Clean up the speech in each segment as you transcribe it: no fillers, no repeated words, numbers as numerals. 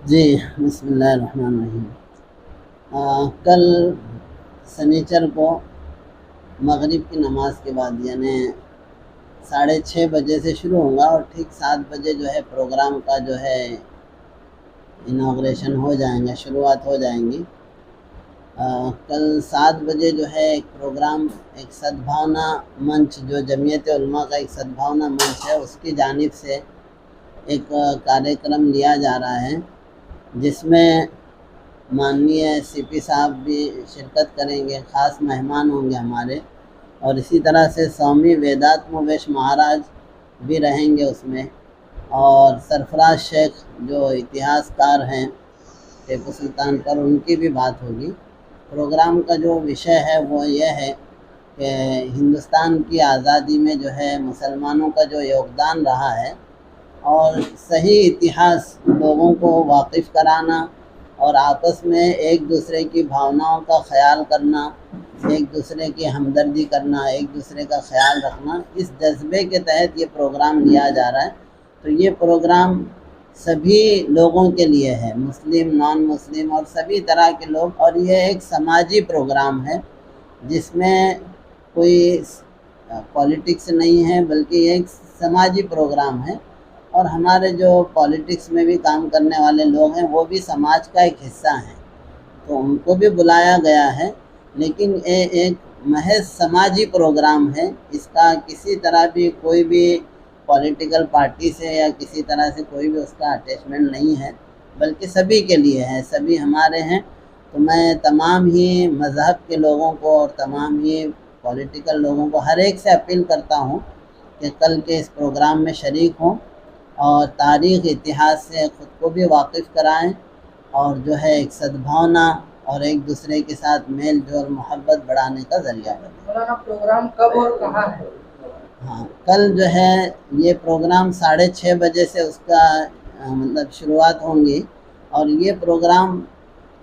جی بسم اللہ الرحمن الرحیم۔ کل سنیچر کو مغرب کی نماز کے بعد یعنی 6:30 بجے سے شروع ہوگا اور ٹھیک 7 بجے جو ہے پروگرام کا جو ہے انوگریشن ہو جائیں گا، شروعات ہو جائیں گی۔ کل 7 بجے جو ہے ایک پروگرام، ایک سدبھاونا منچ جو جمعیت علماء کا ایک سدبھاونا منچ ہے، اس کی جانب سے ایک کاریہ کرم لیا جا رہا ہے، جس میں ماننیہ سی پی صاحب بھی شرکت کریں گے، خاص مہمان ہوں گے ہمارے، اور اسی طرح سے سوامی ویداتم ویش مہاراج بھی رہیں گے اس میں، اور سرفراز شیخ جو اتہاس کار ہیں ٹیپو سلطان پر، ان کی بھی بات ہوگی۔ پروگرام کا جو وشے ہے وہ یہ ہے کہ ہندوستان کی آزادی میں جو ہے مسلمانوں کا جو یوگدان رہا ہے اور صحیح اتہاس لوگوں کو واقف کرانا، اور آپس میں ایک دوسرے کی بھاوناؤں کا خیال کرنا، ایک دوسرے کی ہمدردی کرنا، ایک دوسرے کا خیال رکھنا، اس جذبے کے تحت یہ پروگرام لیا جا رہا ہے۔ تو یہ پروگرام سبھی لوگوں کے لیے ہے، مسلم، نان مسلم اور سبھی طرح کے لوگ، اور یہ ایک سماجی پروگرام ہے جس میں کوئی پولیٹکس نہیں ہے، بلکہ یہ ایک سماجی پروگرام ہے، اور ہمارے جو پولیٹکس میں بھی کام کرنے والے لوگ ہیں وہ بھی سماج کا ایک حصہ ہیں، تو ان کو بھی بلایا گیا ہے، لیکن یہ ایک محض سماجی پروگرام ہے۔ اس کا کسی طرح بھی کوئی بھی پولیٹیکل پارٹی سے یا کسی طرح سے کوئی بھی اس کا اٹیچمنٹ نہیں ہے، بلکہ سبھی کے لیے ہے، سبھی ہمارے ہیں۔ تو میں تمام ہی مذہب کے لوگوں کو اور تمام ہی پولیٹیکل لوگوں کو، ہر ایک سے اپیل کرتا ہوں کہ کل کے اس پروگرام میں شریک ہوں اور تاریخ اتہاس سے خود کو بھی واقف کرائیں، اور جو ہے ایک سدبھاونا اور ایک دوسرے کے ساتھ میل جول محبت بڑھانے کا ذریعہ بنے۔ مولانا پروگرام کب اور کہاں ہے؟ ہاں، کل جو ہے یہ پروگرام 6:30 بجے سے اس کا مطلب شروعات ہوں گی، اور یہ پروگرام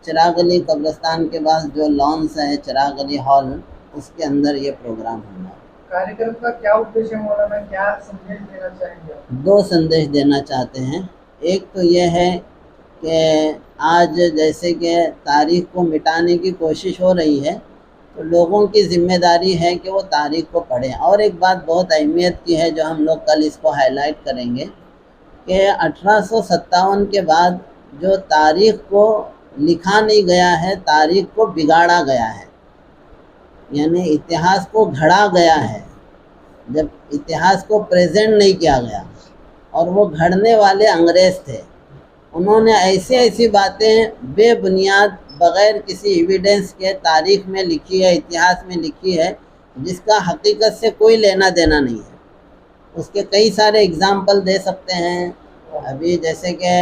چراغ علی قبرستان کے پاس جو لانس ہے چراغ علی ہال، اس کے اندر یہ پروگرام ہوگا۔ کاریہ کرم کا کیا ادیش ہے مولانا، کیا سندیش دینا چاہیں گے؟ 2 سندیش دینا چاہتے ہیں۔ ایک تو یہ ہے کہ آج جیسے کہ تاریخ کو مٹانے کی کوشش ہو رہی ہے، تو لوگوں کی ذمہ داری ہے کہ وہ تاریخ کو پڑھیں۔ اور ایک بات بہت اہمیت کی ہے جو ہم لوگ کل اس کو ہائی لائٹ کریں گے کہ 1857 کے بعد جو تاریخ کو لکھا نہیں گیا ہے، تاریخ کو بگاڑا گیا ہے، یعنی اتہاس کو گھڑا گیا ہے، جب اتہاس کو پریزنٹ نہیں کیا گیا، اور وہ گھڑنے والے انگریز تھے۔ انہوں نے ایسی باتیں بے بنیاد بغیر کسی ایویڈنس کے تاریخ میں لکھی ہے، اتہاس میں لکھی ہے، جس کا حقیقت سے کوئی لینا دینا نہیں ہے۔ اس کے کئی سارے اگزامپل دے سکتے ہیں، ابھی جیسے کہ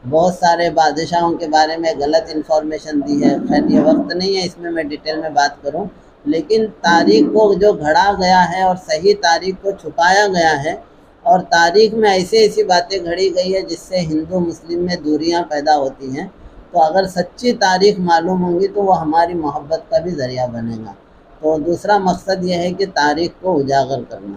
بہت سارے بادشاہوں کے بارے میں غلط انفارمیشن دی ہے، خیر یہ وقت نہیں ہے اس میں ڈیٹیل میں بات کروں، لیکن تاریخ کو جو گھڑا گیا ہے اور صحیح تاریخ کو چھپایا گیا ہے، اور تاریخ میں ایسی باتیں گھڑی گئی ہے جس سے ہندو مسلم میں دوریاں پیدا ہوتی ہیں۔ تو اگر سچی تاریخ معلوم ہوں گی تو وہ ہماری محبت کا بھی ذریعہ بنے گا۔ تو دوسرا مقصد یہ ہے کہ تاریخ کو اجاگر کرنا۔